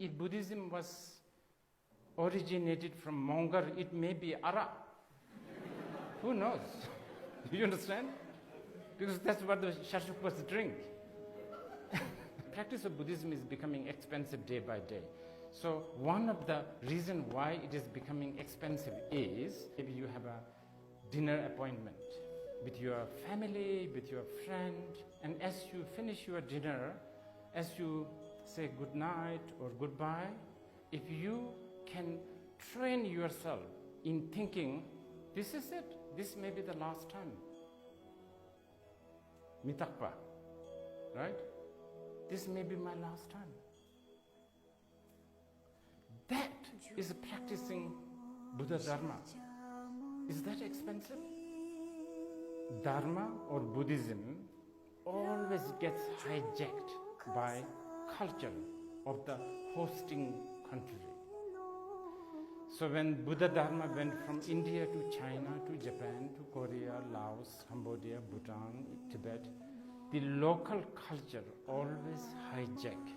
If Buddhism was originated from Mongol, it may be Ara. Who knows? You understand? Because that's what the Shashupas drink. Practice of Buddhism is becoming expensive day by day. So one of the reasons why it is becoming expensive is maybe you have a dinner appointment with your family, with your friend, and as you finish your dinner, as you say good night or goodbye, if you can train yourself in thinking, this is it, this may be the last time. Mitakpa, right? This may be my last time. That is practicing Buddha Dharma. Is that expensive? Dharma or Buddhism always gets hijacked by culture of the hosting country. So when Buddha Dharma went from India to China, to Japan, to Korea, Laos, Cambodia, Bhutan, Tibet, the local culture always hijack.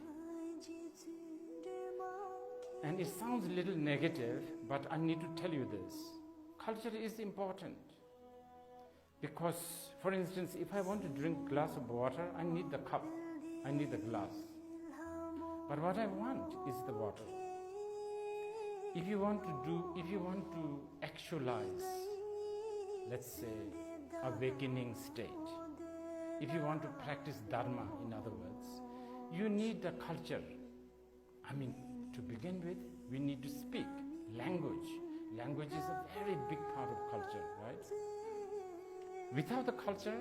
And it sounds a little negative, but I need to tell you this. Culture is important. Because, for instance, if I want to drink a glass of water, I need the cup, I need the glass. But what I want is the water. If you want to actualize, let's say, awakening state, if you want to practice Dharma, in other words, you need the culture. I mean, to begin with, we need to speak language. Language is a very big part of culture, right? Without the culture,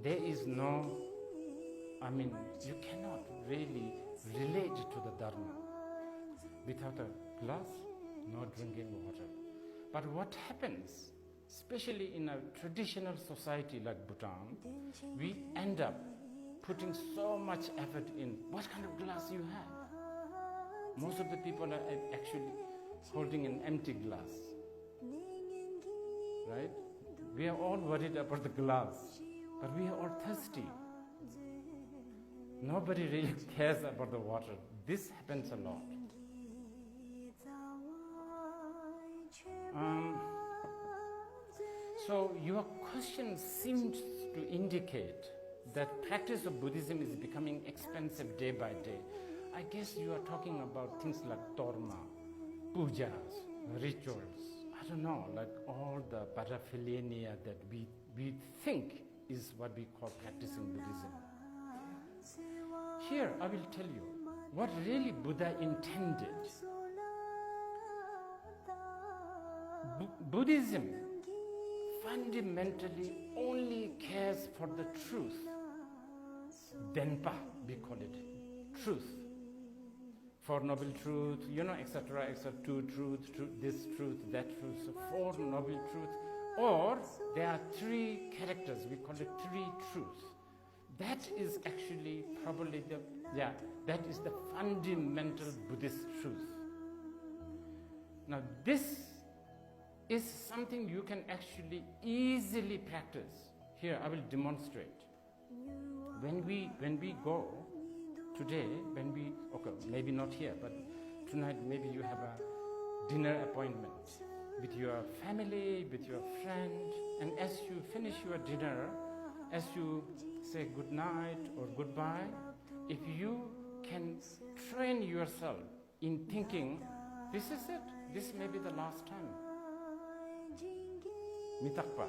there is no, you cannot really relate to the Dharma. Without a glass, no drinking water. But what happens, especially in a traditional society like Bhutan, we end up putting so much effort in what kind of glass you have. Most of the people are actually holding an empty glass, right? We are all worried about the glass, but we are all thirsty. Nobody really cares about the water. This happens a lot. So your question seems to indicate that practice of Buddhism is becoming expensive day by day. I guess you are talking about things like torma, pujas, rituals. I don't know, like all the paraphernalia that we think is what we call practicing Buddhism. Here, I will tell you what really Buddha intended. Buddhism fundamentally only cares for the truth. Denpa, we call it, truth. Four Noble Truth, etc., etc., two truths, this truth, that truth, so Four Noble Truths. Or there are three characters, we call it three truths. That is actually probably that is the fundamental Buddhist truth. Now this is something you can actually easily practice. Here, I will demonstrate. When we go today, maybe not here, but tonight maybe you have a dinner appointment with your family, with your friend, and as you finish your dinner, as you say good night or goodbye, if you can train yourself in thinking, this is it, this may be the last time. Mitakpa,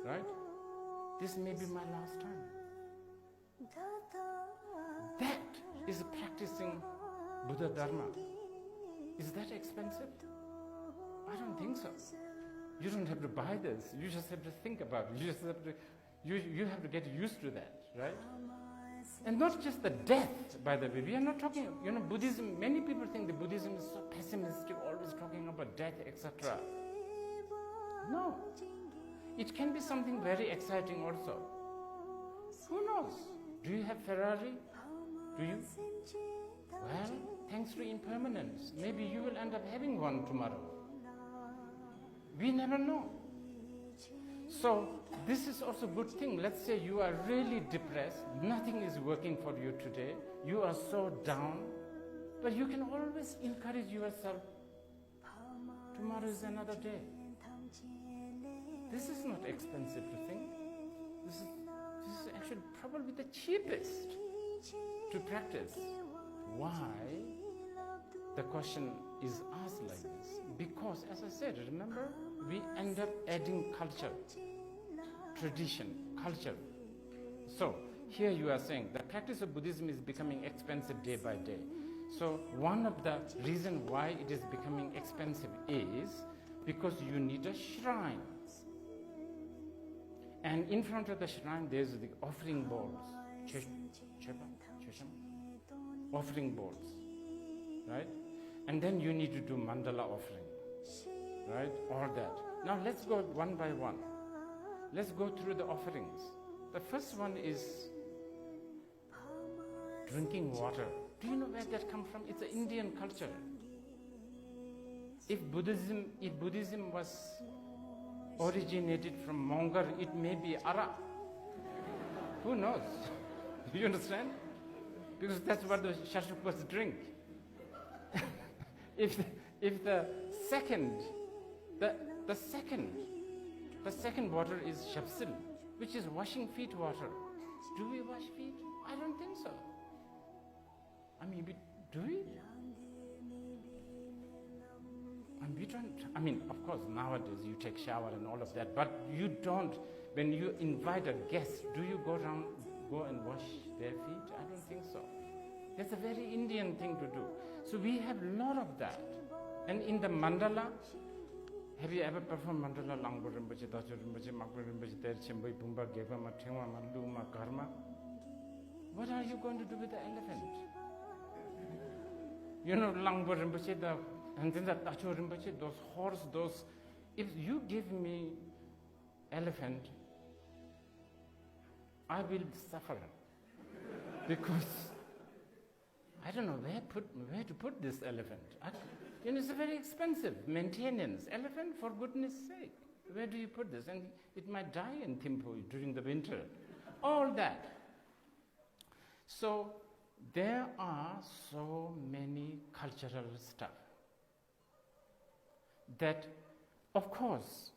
right? This may be my last time. That is practicing Buddha Dharma. Is that expensive? I don't think so. You don't have to buy this. You just have to think about it. You have to get used to that, right? And not just the death, by the way. We are not talking, Buddhism, many people think that Buddhism is so pessimistic, always talking about death, etc. No. It can be something very exciting also. Who knows? Do you have Ferrari? Do you? Well, thanks to impermanence, maybe you will end up having one tomorrow. We never know. So this is also a good thing. Let's say you are really depressed, nothing is working for you today, you are so down, But you can always encourage yourself. Tomorrow is another day. This is not expensive to think. This is actually probably the cheapest to practice. Why? The question is asked like this. Because, as I said, remember, we end up adding culture, tradition, culture. So, here you are saying the practice of Buddhism is becoming expensive day by day. So, one of the reasons why it is becoming expensive is because you need a shrine. And in front of the shrine, there's the offering bowls. Offering bowls. Right? And then you need to do mandala offering. Right? All that. Now let's go one by one. Let's go through the offerings. The first one is drinking water. Do you know where that comes from? It's an Indian culture. If Buddhism was originated from Mongol, it may be Ara. Who knows? You understand? Because that's what the Shashupas drink. If the second water is Shapsil, which is washing feet water. Do we wash feet? I don't think so. I mean, do we? And we don't. I mean, of course, nowadays you take shower and all of that, but you don't. When you invite a guest, do you go and wash their feet? I don't think so. That's a very Indian thing to do. So we have a lot of that. And in the mandala, have you ever performed mandala? Langbo Rinpoche, Dacho Rinpoche, Magpo Rinpoche, Ter Chemboi, Bumba, Geva, Matengwa, Maluma, Karma? What are you going to do with the elephant? You know, Langbo Rinpoche, and then the Dacho Rinpoche, those horse, if you give me elephant, I will suffer. Because I don't know where to put this elephant. It's a very expensive maintenance. Elephant, for goodness sake. Where do you put this? And it might die in Thimphu during the winter. All that. So there are so many cultural stuff that, of course,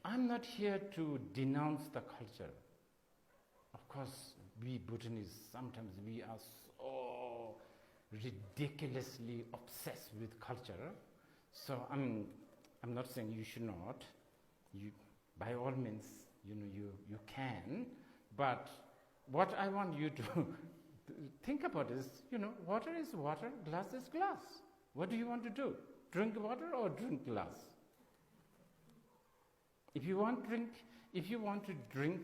I'm not here to denounce the culture. Of course, we Bhutanese, sometimes we are so ridiculously obsessed with culture. So I'm not saying you should not. You, by all means, you can. But what I want you to think about is, water is water, glass is glass. What do you want to do? Drink water or drink glass? If you want to drink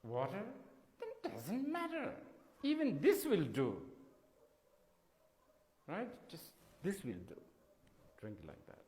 water, then it doesn't matter. Even this will do. Right? Just this will do. Drink like that.